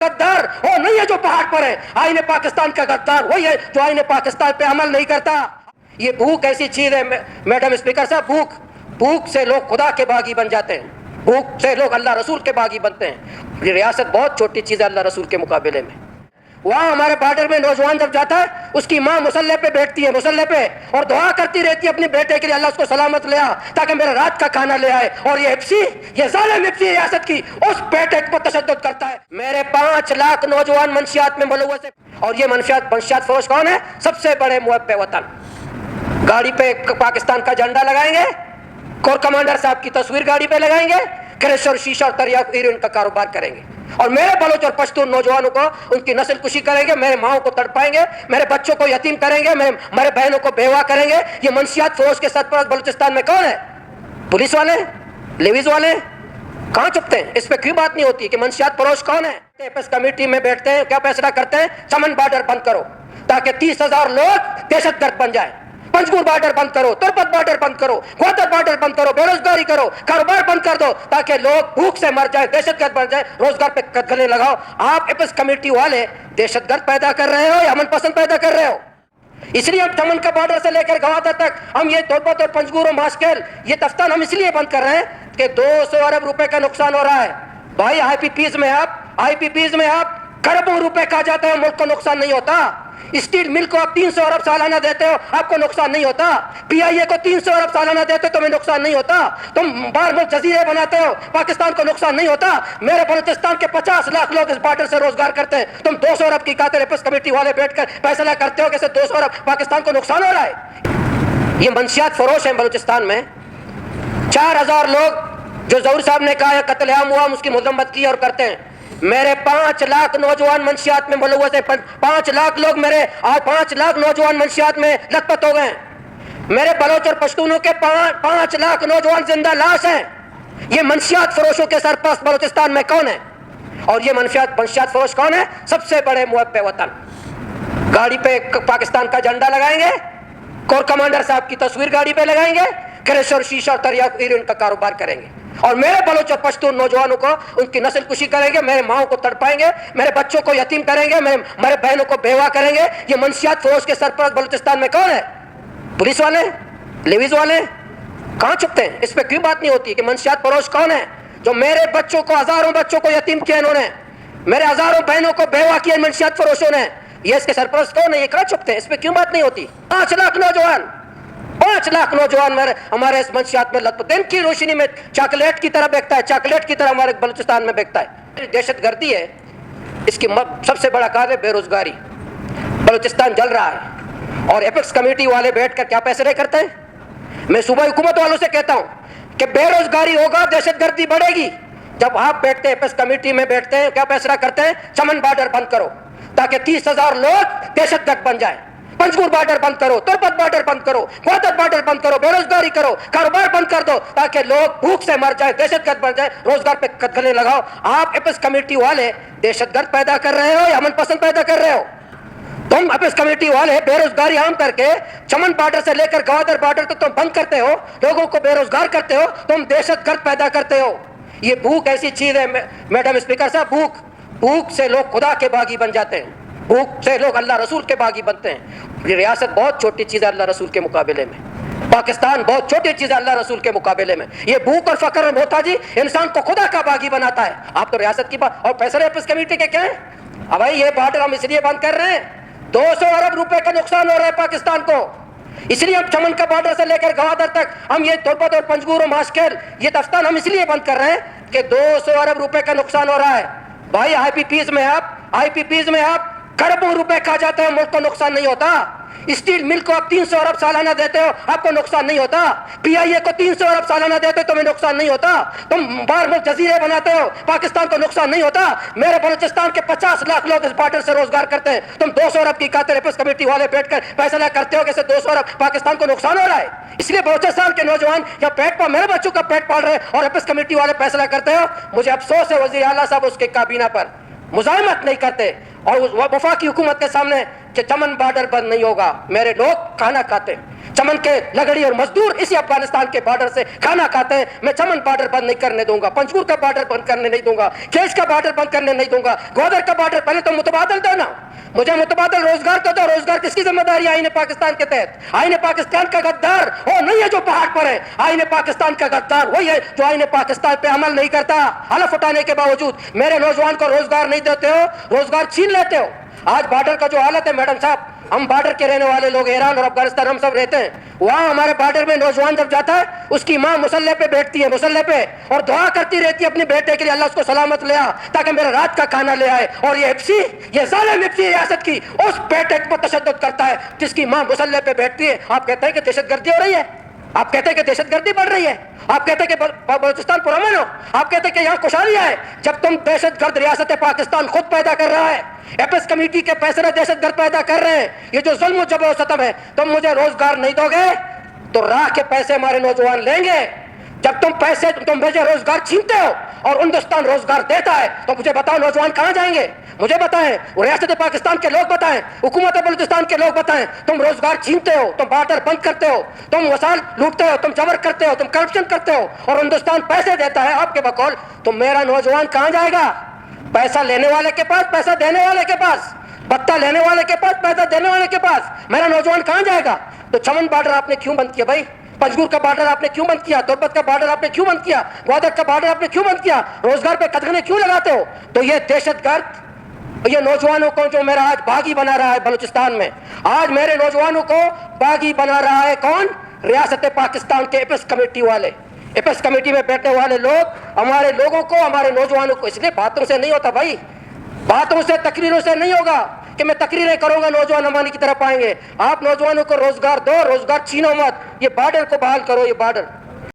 गद्दार वो नहीं है जो पहाड़ पर है, आईने पाकिस्तान का गद्दार वही है जो आईने पाकिस्तान पे अमल नहीं करता। ये भूख ऐसी चीज है मैडम स्पीकर साहब, भूख से लोग खुदा के बागी बन जाते हैं, भूख से लोग अल्लाह रसूल के बागी बनते हैं। ये रियासत बहुत छोटी चीज है अल्लाह रसूल के मुकाबले में। वहाँ हमारे बॉर्डर में नौजवान जब जाता है उसकी माँ मुसल्ले पे बैठती है, मुसल्ले पे, और दुआ करती रहती है अपने बेटे के लिए, अल्लाह उसको सलामत ले आ ताकि मेरा रात का खाना ले आए। और ये एफसी, ये जालिम एफसी रियासत की उस बेटे को तशद्दुद करता है। मेरे 5 लाख नौजवान मंशियात में मुलव्वस है, और ये मंशियात फरोश कौन है? सबसे बड़े मुहब्बे वतन। गाड़ी पे पाकिस्तान का झंडा लगाएंगे, कोर कमांडर साहब की तस्वीर गाड़ी पे लगाएंगे, क्रश और शीशा और तरियाक हीरोइन का कारोबार करेंगे, और मेरे बलोच और पश्तून नौजवानों को उनकी नस्ल कुशी करेंगे, मेरे माओं को तड़पाएंगे, मेरे बच्चों को यतीम करेंगे, मेरे बहनों को बेवा करेंगे। ये मंशियात फरोश के सरपरस्त बलूचिस्तान में कौन है? पुलिस वाले, लेवीज वाले, कहाँ चुपते हैं? इस पे क्यों बात नहीं होती कि मंशियात फरोश कौन है? एपीएस कमेटी में बैठते हैं, क्या फैसला करते हैं? चमन बॉर्डर बंद करो ताकि 30,000 लोग दहशतगर्द बन जाए, पंजगुर बॉर्डर बंद करो, तुर्पत बॉर्डर बंद करो, ग्वादर बॉर्डर बंद करो, बेरोजगारी करो, कारोबार बंद कर दो ताकि लोग भूख से मर जाए, दहशतगर्द बन जाए, रोजगार पे गले लगाओ। आप एपीएस कमेटी वाले दहशतगर्द पैदा कर रहे हो या अमन पसंद पैदा कर रहे हो? इसलिए हम चमन का बॉर्डर से लेकर गवादर तक हम ये तुर्पत और पंजगुर और मास्केल ये दफ्तार हम इसलिए बंद कर रहे हैं कि 200 अरब रुपए का नुकसान हो रहा है। भाई आईपीपीज में आप खरबों रुपए खा जाते हो, मुल्क को नुकसान नहीं होता। स्टील मिल को आप 300 अरब सालाना देते हो, आपको नुकसान नहीं होता। पीआईए को 300 अरब सालाना देते हो, तुम्हें नुकसान नहीं होता। तुम बार बार जजीरे बनाते हो, पाकिस्तान को नुकसान नहीं होता। मेरे बलूचिस्तान के 50 लाख लोग इस बॉर्डर से रोजगार करते हैं, तुम 200 अरब की खातिर एपीएस कमेटी वाले बैठकर फैसला करते हो कि 200 अरब पाकिस्तान को नुकसान हो रहा है। ये मंशियात फरोश है बलूचिस्तान में। 4000 लोग जो जहूर साहब ने कहा है कत्लेआम हुआ, उसकी मजम्मत की और करते हैं। मेरे 5 लाख नौजवान मंशियात में मुलव्वस है, 5 लाख लोग मेरे, आज 5 लाख नौजवान मंशियात में लथपथ हो गए। मेरे बलोच और पश्तूनों के 5 लाख नौजवान जिंदा लाश हैं। ये मंशियात फरोशों के सरपरस्त बलूचिस्तान में कौन है? और ये मंशियात फरोश कौन है? सबसे बड़े मुहब्बे वतन। गाड़ी पे पाकिस्तान का झंडा लगाएंगे, कोर कमांडर साहब की तस्वीर गाड़ी पे लगाएंगे, क्रश और शीशा और तरियाक हीरोइन का कारोबार करेंगे, और मेरे बलोच और पश्तून नौजवानों को उनकी नस्ल कुशी करेंगे, मेरे माओं को तड़पाएंगे, मेरे बच्चों को यतीम करेंगे, मेरे बहनों को बेवा करेंगे। ये मंशियात फरोश के सरपरस्त बलूचिस्तान में कौन है? पुलिस वाले, लेवीज वाले, कहाँ चुपते हैं? इस पे क्यों बात नहीं होती कि मंशियात फरोश कौन है जो मेरे बच्चों को, हजारों बच्चों को यतीम किया इन्होंने, मेरे हजारों बहनों को बेवा किया मंशियात फरोशों ने? ये इसके सरपरस्त कौन है? ये कहाँ चुपते हैं? इस पे क्यों बात नहीं होती? 5 लाख नौजवान हमारे इस मंशियात में लथपथ, दिन की रोशनी में चॉकलेट की तरह बिकता है, चॉकलेट की तरह हमारे बलूचिस्तान में बिकता है। दहशतगर्दी है, इसकी सबसे बड़ा कारण है बेरोजगारी। बलूचिस्तान जल रहा है और एपेक्स कमेटी वाले बैठकर क्या फैसले करते हैं? मैं सूबाई हुकूमत वालों से कहता हूं कि बेरोजगारी होगा, दहशतगर्दी बढ़ेगी। जब आप बैठते हैं एपेक्स कमेटी में बैठते हैं, क्या फैसला करते हैं? चमन बॉर्डर बंद करो ताकि 30,000 लोग दहशतगर्द बन जाए, पंजगुर बॉर्डर बंद करो, तुर्पत बॉर्डर बंद करो, ग्वादर बॉर्डर बंद करो, बेरोजगारी करो, कारोबार बंद कर दो ताकि लोग भूख से मर जाए, दहशतगर्द बन जाए, रोजगार पे गले लगाओ। आप एपीएस कमेटी वाले दहशतगर्द पैदा कर रहे हो या अमन पसंद पैदा कर रहे हो? तुम एपीएस कमेटी वाले बेरोजगारी आम करके चमन बॉर्डर से लेकर ग्वादर बॉर्डर तक तुम बंद करते हो, लोगों को बेरोजगार करते हो, तुम दहशतगर्द पैदा करते हो। ये भूख ऐसी चीज है मैडम स्पीकर साहब, भूख से लोग खुदा के बागी बन जाते हैं, भूख से लोग अल्लाह रसूल के बागी बनते हैं। ये रियासत बहुत छोटी चीज है अल्लाह रसूल के मुकाबले में, पाकिस्तान बहुत छोटी चीज है अल्लाह रसूल के मुकाबले में। ये भूख और फकर और मोहताजी इंसान को खुदा का बागी बनाता है। आप तो रियासत की बात और फैसले एपीएस कमेटी के क्या है? अब भाई ये बॉर्डर हम इसलिए बंद कर रहे हैं, 200 अरब रुपए का नुकसान हो रहा है पाकिस्तान को, इसलिए हम चमन का बॉर्डर से लेकर गवादर तक हम ये तुर्पत और पंजगुर और मास्केल ये दफ्तार हम इसलिए बंद कर रहे हैं कि 200 अरब रुपए का नुकसान हो रहा है। भाई आईपीपीज में आप खरबों रुपए खा जाते हो, मुल्क को नुकसान नहीं होता। स्टील मिल को आप 300 अरब सालाना देते हो, आपको नुकसान नहीं होता। पीआईए को 300 अरब सालाना देते हो, तुम्हें नुकसान नहीं होता। तुम बार बार जजीरे बनाते हो, पाकिस्तान को नुकसान नहीं होता। मेरे बलूचिस्तान के 50 लाख लोग इस बॉर्डर से रोजगार करते हैं, तुम 200 अरब की खातिर एपीएस कमेटी वाले बैठकर फैसला करते हो कि 200 अरब पाकिस्तान को नुकसान हो रहा है। इसलिए बलूचिस्तान के नौजवान या पेट पर मेरे बच्चों का पेट पाल रहे और एपीएस कमेटी वाले फैसला करते हो। मुझे अफसोस है वजीर आला साहब उसके काबीना पर मुजाहिमत नहीं करते और वफाकी हुकूमत के सामने कि चमन बॉर्डर बंद नहीं होगा। मेरे लोग खाना खाते हैं, چمن کے لگڑی اور مزدور اسی افغانستان کے بارڈر سے کھانا کھاتے ہیں. میں چمن بارڈر بند نہیں کرنے دوں گا, پنجگور کا بارڈر بند کرنے نہیں دوں گا, کیش کا بارڈر بند کرنے نہیں دوں گا, گوادر کا بارڈر. پہلے تو متبادل دو نا, مجھے متبادل روزگار تو دو. روزگار کس کی ذمہ داری ہے آئین پاکستان کے تحت؟ آئین پاکستان کا غدار وہ نہیں ہے جو پہاڑ پر ہے. آئین پاکستان کا غدار وہی ہے جو آئین پاکستان پہ عمل نہیں کرتا. حلف اٹھانے کے باوجود میرے نوجوان کو روزگار نہیں دیتے ہو, روزگار چھین لیتے ہو. آج بارڈر کا جو حالت ہے میڈم صاحب, ہم بارڈر کے رہنے والے لوگ, ایران اور افغانستان ہم سب رہتے ہیں, وہاں ہمارے بارڈر میں نوجوان جب جاتا ہے اس کی ماں مسلح پہ بیٹھتی ہے, مسلح پہ, اور دعا کرتی رہتی ہے اپنے بیٹے کے لیے, اللہ اس کو سلامت لے آ تاکہ میرا رات کا کھانا لے آئے. اور یہ ایپسی, یہ ظالم ایپسی ریاست کی اس بیٹے پر تشدد کرتا ہے جس کی ماں مسلح پہ بیٹھتی ہے. آپ کہتے ہیں کہ دہشت گردی ہو رہی ہے, آپ کہتے ہیں کہ دہشت گردی بڑھ رہی ہے, آپ کہتے ہیں کہ بلوچستان پرامن ہو, آپ کہتے ہیں کہ یہاں خوشحالی ہے, جب تم دہشت گرد ریاست پاکستان خود پیدا کر رہا ہے. ایپس کمیٹی کے پیسے دہشت گرد پیدا کر رہے ہیں. یہ جو ظلم و جبر و ستم ہے, تم مجھے روزگار نہیں دو گے تو راہ کے پیسے ہمارے نوجوان لیں گے. جب تم مجھے روزگار چھینتے ہو اور ہندوستان روزگار دیتا ہے تو مجھے بتاؤ نوجوان کہاں جائیں گے؟ مجھے بتائیں, ریاست پاکستان کے لوگ بتائیں, حکومت بلوچستان کے لوگ بتائیں. تم روزگار چھینتے ہو, تم بارڈر بند کرتے ہو, تم وسائل لوٹتے ہو, تم جبر کرتے ہو, تم کرپشن کرتے ہو, اور ہندوستان پیسے دیتا ہے آپ کے بقول, تو میرا نوجوان کہاں جائے گا؟ پیسہ لینے والے کے پاس, پیسہ دینے والے کے پاس, پتہ لینے والے کے پاس, پیسہ دینے والے کے پاس. میرا نوجوان کہاں جائے گا؟ تو چمن بارڈر آپ نے کیوں بند کیا بھائی؟ پنجگور کا بارڈر آپ نے کیوں بند کیا؟ تربت کا بارڈر آپ نے کیوں بند کیا؟ گوادر کا بارڈر آپ نے کیوں بند کیا؟ روزگار پہ قدغنے کیوں لگاتے ہو؟ تو یہ دہشت گرد, یہ نوجوانوں کو جو میرا آج باغی بنا رہا ہے بلوچستان میں, آج میرے نوجوانوں کو باغی بنا رہا ہے کون؟ ریاست پاکستان کے ایپس کمیٹی والے. ایپس کمیٹی میں بیٹھنے والے لوگ ہمارے لوگوں کو, ہمارے نوجوانوں کو, اس لیے باتوں سے نہیں ہوتا بھائی, باتوں سے تقریروں سے نہیں ہوگا کہ میں تقریریں کروں گا نوجوان ہماری کی طرف آئیں گے. آپ نوجوانوں کو روزگار دو, روزگار چھینو مت. یہ بارڈر کو بحال کرو, یہ بارڈر